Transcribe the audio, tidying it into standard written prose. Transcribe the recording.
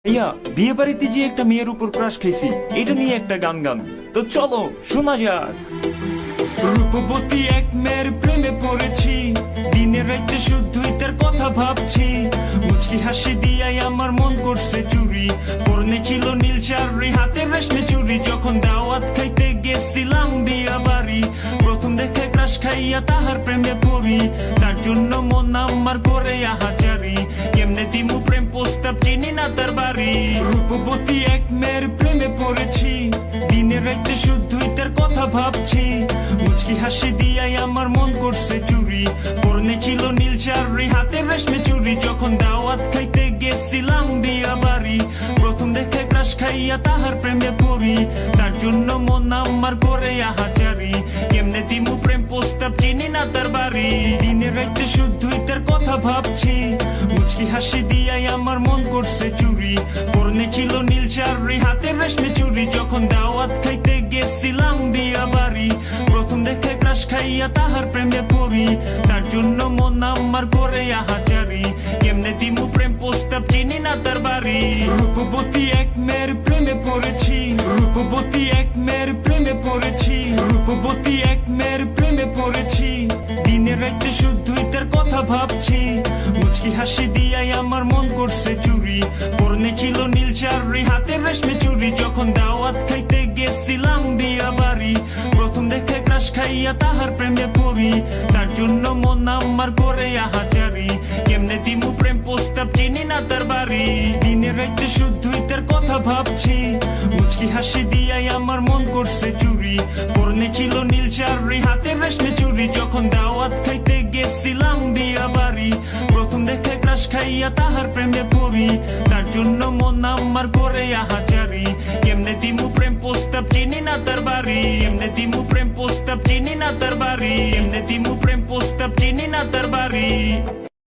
ভাইয়া, বিয়ে বাড়িতে যে একটা মেয়ের উপর ক্রাশ খাইছি, এটা নিয়ে একটা গান গান। তো চলো শোনা যাক। রূপবতী এক মেয়ের প্রেমে পড়েছি, দিনে রাইতে শুধুই তার কথা ভাবছি। মুচকি হাসি দিয়াই আমার মন করছে চুরি, পরনে ছিল নীল শাড়ি, হাতে রেশমে চুরি। যখন দাওয়াত খাইতে গেছিলাম বিয়া বাড়ি, প্রথম দেখে ক্রাশ খাইয়া তাহার প্রেমে পড়ি। তার জন্য মন আমার করে আহাজারি, কেমনে দিমু প্রেম প্রস্তাব, চিনি না তার বাড়ি। রূপবতী এক মেয়ের প্রেমে পড়েছি, দিনে রাইতে শুধুই তার কথা ভাবছি। মুচকি হাসি দিয়াই আমার মন করছে চুরি, পরনে ছিল নীল শাড়ি, হাতে রেশমে চুরি। যখন দাওয়াত খাইতে গেছিলাম বিয়া বাড়ি, প্রথম দেখে ক্রাশ খাইয়া তাহার প্রেমে পড়ি। তার জন্য মন আমার করে আহাজারি, কেমনে দিমু প্রেম প্রস্তাব, চিনি না তার বাড়ি। দিনে রাইতে শুধুই তার কথা ভাবছি, মুচকি হাসি দিয়াই আমার মন করছে চুরি, পরনে ছিল নীল শাড়ি, হাতে রেশমে চুরি। যখন দাওয়াত খাইতে গেছিলাম বিয়া বাড়ি, প্রথম দেখে ক্রাশ খাইয়া তাহার প্রেমে পড়ি। তার জন্য মন আমার করে আহাজারি, কেমনে দিমু প্রেম প্রস্তাব, চিনি না তার বাড়ি। রূপবতী এক মেয়ের প্রেমে পড়েছি, রূপবতী এক মেয়ের প্রেমে পড়েছি, রূপবতী এক মেয়ের প্রেমে পড়েছি। দিনে রাইতে শুধুই তার কথা ভাবছি, মুচকি হাসি দিয়াই আমার মন করছে চুরি, পরনে ছিল নীল শাড়ি, হাতে রেশমে চুরি। যখন দাওয়াত খাইতে গেছিলাম বিয়া বাড়ি, প্রথম দেখে ক্রাশ খাইয়া তাহার প্রেমে পড়ি। তার জন্য মন আমার করে আহাজারি, কেমনে দিমু প্রেম প্রস্তাব, চিনি না তার বাড়ি। দিনে রাইতে শুধুই তার কথা ভাবছি, মুচকি হাসি দিয়াই আমার মন করছে চুরি, পরনে ছিল নীল শাড়ি, হাতে রেশমে চুরি। যখন দাওয়াত খাইতে গেছিলাম বিয়া বাড়ি, প্রথম দেখে ক্রাশ খাইয়া তাহার প্রেমে পড়ি। তার জন্য মন আমার করে আহাজারি,